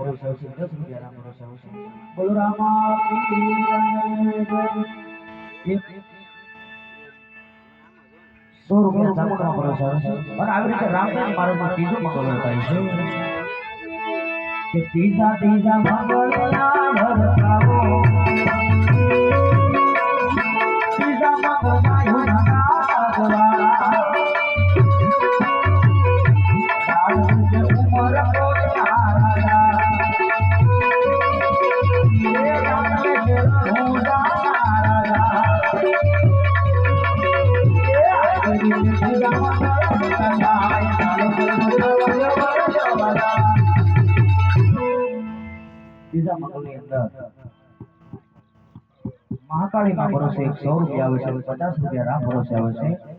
ભરોસે આવશે, 10 રૂપિયા રામ ભરોસે આવશે. બોલો રામા પીરને જય. 100 રૂપિયા ચામુંડા ભરોસે આવશે. અને આવી રીતે રામદેવ મારું ત્રીજું મંગળ થાય છે કે ત્રીજા મંગળના ભરતાવો ત્રીજા મંગળના યુનાગવા ત્રીજા મંગળની અંદર મહાકાળી માં ભરોસે 100 રૂપિયા આવે છે, 50 રૂપિયા રામ ભરોસે આવે છે.